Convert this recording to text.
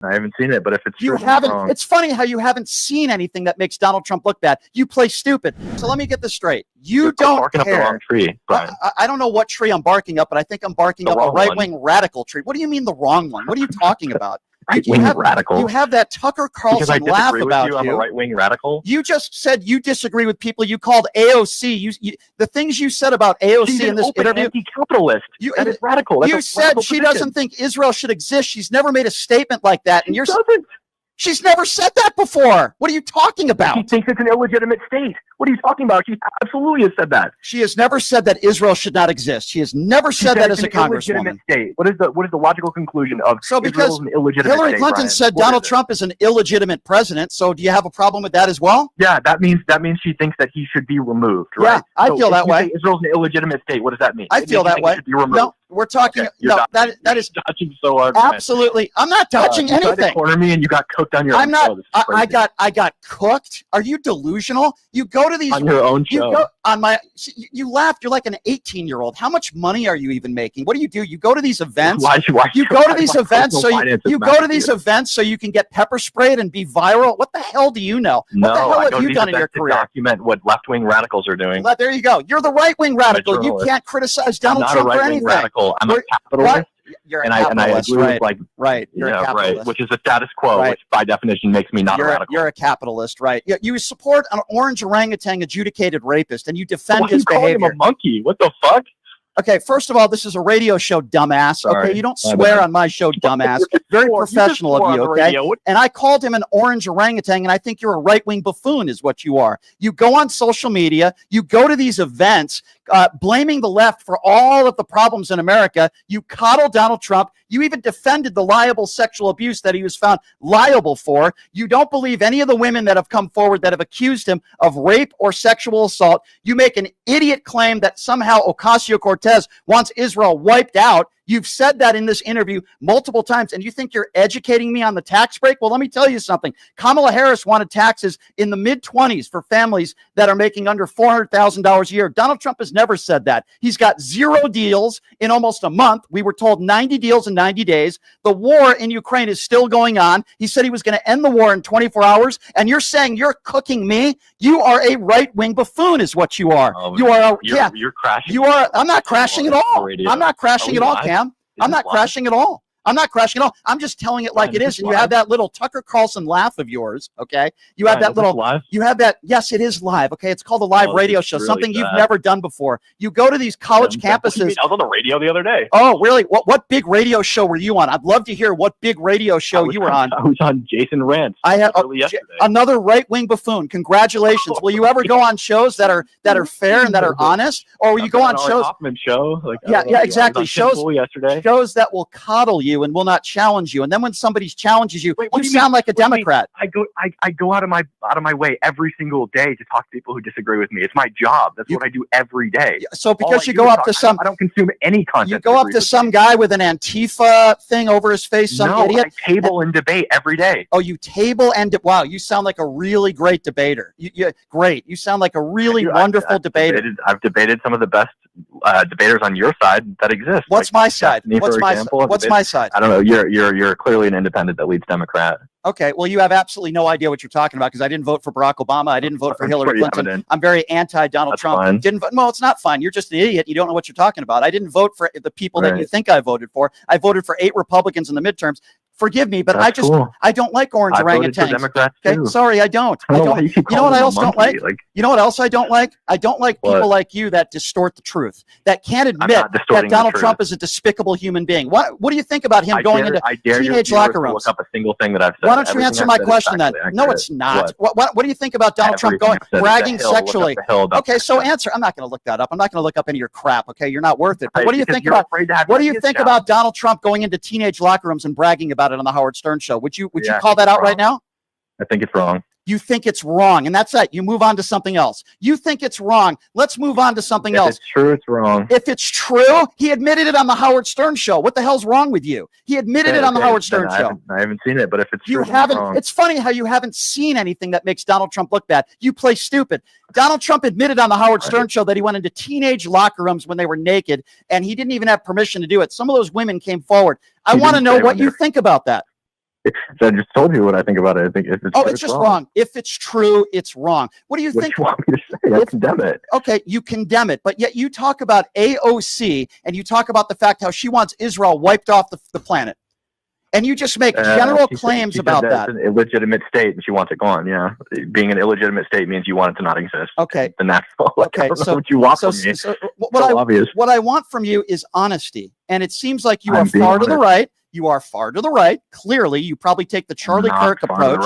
I haven't seen it, but if it's You true, it's haven't. wrong. It's funny how you haven't seen anything that makes Donald Trump look bad. You play stupid. So let me get this straight. You're barking care. up the wrong tree, Brian. I don't know what tree I'm barking up, but I think I'm barking up a right-wing radical tree. What do you mean the wrong one? What are you talking about? Right-wing radical. You have that Tucker Carlson laugh about you. I'm a right-wing radical. You just said you disagree with people you called AOC. The things you said about AOC in this interview. Anti-capitalist. That is radical. You said she doesn't think Israel should exist. She's never made a statement like that. And she's never said that before. What are you talking about? She thinks it's an illegitimate state. What are you talking about? She absolutely has said that. She has never said that Israel should not exist. She has never said that as a congresswoman. State. What is the logical conclusion of because an illegitimate Hillary state, Clinton Brian? said Donald Trump is an illegitimate president. So do you have a problem with that as well? Yeah, that means she thinks that he should be removed, right? Yeah, I feel that way. Israel's an illegitimate state. What does that mean? I feel that way. No, we're talking. Okay, no, that is dodging so hard. Absolutely. I'm not dodging anything. You tried to corner me, and you got cooked on your own show. I got cooked. Are you delusional? You go to these on your own show. You go on my. You laughed. You're like an 18-year-old. How much money are you even making? What do? You go to these events. You go to these events so you go to these events so you can get pepper sprayed and be viral. What the hell do you know? What the hell have you done in your career? Document what left-wing radicals are doing. Well, there you go. You're the right-wing radical. You can't criticize Donald Trump for anything. Radical. I'm a capitalist. You're a capitalist, right? You're a capitalist. Right. Which is a status quo, which by definition makes me not a radical. You're a capitalist, right? You support an orange orangutan adjudicated rapist, and you defend his behavior. Why are you calling him a monkey? What the fuck? Okay, first of all, this is a radio show, dumbass. Sorry. Okay, you don't swear on my show, dumbass. Very professional of you, okay? And I called him an orange orangutan, and I think you're a right-wing buffoon is what you are. You go on social media, you go to these events, blaming the left for all of the problems in America. You coddle Donald Trump. You even defended the liable sexual abuse that he was found liable for. You don't believe any of the women that have come forward that have accused him of rape or sexual assault. You make an idiot claim that somehow Ocasio-Cortez wants Israel wiped out. You've said that in this interview multiple times, and you think you're educating me on the tax break? Well, let me tell you something. Kamala Harris wanted taxes in the mid-20s for families that are making under $400,000 a year. Donald Trump has never said that. He's got 0 deals in almost a month. We were told 90 deals in 90 days. The war in Ukraine is still going on. He said he was going to end the war in 24 hours, and you're saying you're cooking me? You are a right-wing buffoon is what you are. You're crashing. You are. I'm not crashing at all. I'm not crashing at all, Cam. I'm not crashing at all. I'm not crashing at all. I'm just telling it like it is. And you have that little Tucker Carlson laugh of yours. Okay. You have that little, you have that. Yes, it is live. Okay. It's called a live radio show, something you've never done before. You go to these college campuses. I was on the radio the other day. Oh, really? What big radio show were you on? I'd love to hear what big radio show you were on. I was on Jason Rantz. I had another right-wing buffoon. Congratulations. Will you ever go on shows that are fair and that are honest? Or will you go on shows? Hoffman show. Yeah, exactly. Shows yesterday. Shows that will coddle you and will not challenge you. And then when somebody challenges you, you sound like a Democrat. I go out of my way every single day to talk to people who disagree with me. It's my job. That's what I do every day. So because you go up to some, I don't consume any content. You go up to some guy with an Antifa thing over his face, some idiot. I table and debate every day. Oh, you table and wow, you sound like a really great debater. Great. You sound like a really wonderful debater. I've debated some of the best debaters on your side that exist. What's my side? What's my side? I don't know. You're clearly an independent that leads Democrat. Okay, well, you have absolutely no idea what you're talking about because I didn't vote for Barack Obama. I didn't vote for Hillary Clinton. Evident. I'm very anti-Donald Trump. Fine. Didn't vote. No, it's not fine. You're just an idiot. You don't know what you're talking about. I didn't vote for the people that you think I voted for. I voted for 8 Republicans in the midterms. Forgive me, but I don't like orange orangutans. Okay, sorry, I don't. You know what I else don't like? You know what else I don't like? I don't like people like you that distort the truth, that can't admit that Donald Trump is a despicable human being. What do you think about him going into teenage locker rooms? Look up a single thing that I've said. Why don't you answer my question then? No, it's not. What do you think about Donald Trump bragging sexually? Okay, so answer. I'm not going to look that up. I'm not going to look up any of your crap. Okay, you're not worth it. But what do you think about Donald Trump going into teenage locker rooms and bragging about it on the Howard Stern show? Would you call that out right now? I think it's wrong. You think it's wrong, and that's it. You move on to something else. You think it's wrong. Let's move on to something else. If it's true, it's wrong. If it's true, he admitted it on the Howard Stern show. What the hell's wrong with you? He admitted it on the Howard Stern show. I haven't seen it, but if it's true, it's wrong. It's funny how you haven't seen anything that makes Donald Trump look bad. You play stupid. Donald Trump admitted on the Howard Stern show that he went into teenage locker rooms when they were naked, and he didn't even have permission to do it. Some of those women came forward. I want to know what you think about that. So I just told you what I think about it. I think if it's true, it's just wrong. If it's true, it's wrong. What do you What think? do you want me to say? I condemn it. Okay, you condemn it, but yet you talk about AOC and you talk about the fact how she wants Israel wiped off the planet. And you just make general claims about that. It's an illegitimate state and she wants it gone. Yeah. Being an illegitimate state means you want it to not exist. Okay. And that's all. Okay. I don't know what you want from me. What I want from you is honesty. And it seems like you are far to the right. You are far to the right. Clearly, you probably take the Charlie Kirk approach.